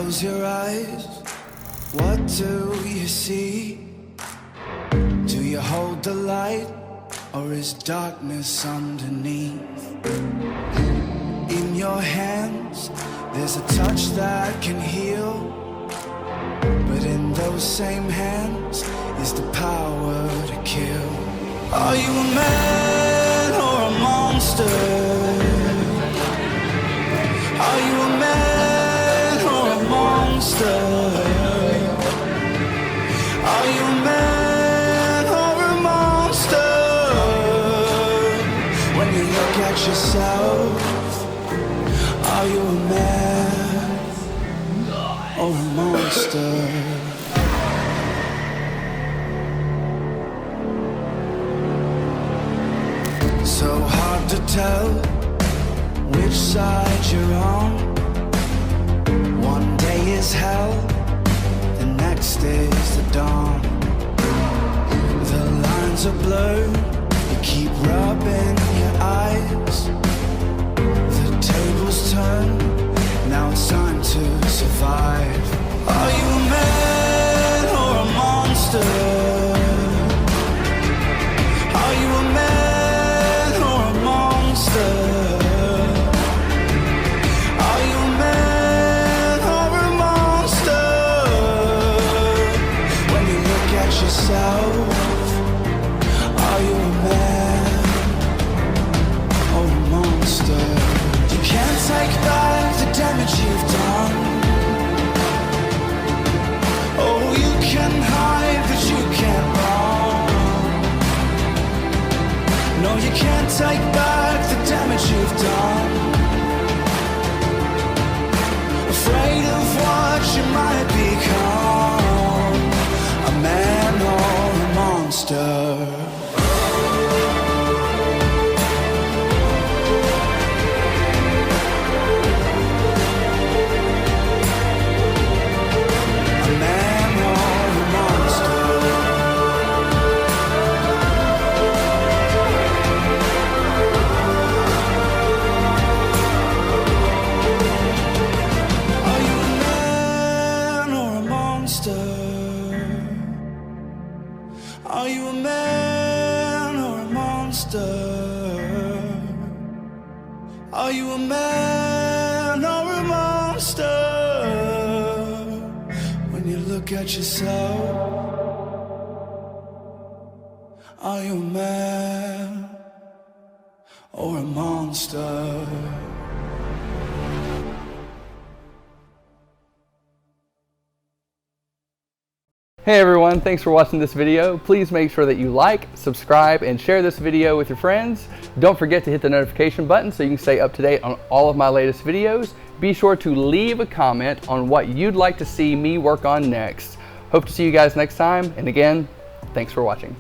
close your eyes, what do you see? Do you hold the light, or is darkness underneath? In your hands, there's a touch that can heal, but in those same hands is the power to kill. Are you a man or a monster? Are you a man or a monster? Are you a man or a monster? When you look at yourself, are you a man or a monster? So hard to tell which side you're on. One day is hell, the next is the dawn. The lines are blurred, you keep rubbing your eyes. The tables turn, now it's time to survive. Are you a man or a monster? Are you a man or a monster? Are you a man or a monster? When you look at yourself, are you a man or a monster? You can't take back the damage you've done. Oh, you can hide, but you can't run. No, you can't take back the damage you've done. Afraid of what you might become, a man or a monster. Are you a man or a monster? Are you a man or a monster? When you look at yourself, are you a man or a monster? Hey everyone, thanks for watching this video. Please make sure that you like, subscribe, and share this video with your friends. Don't forget to hit the notification button so you can stay up to date on all of my latest videos. Be sure to leave a comment on what you'd like to see me work on next. Hope to see you guys next time, and again, thanks for watching.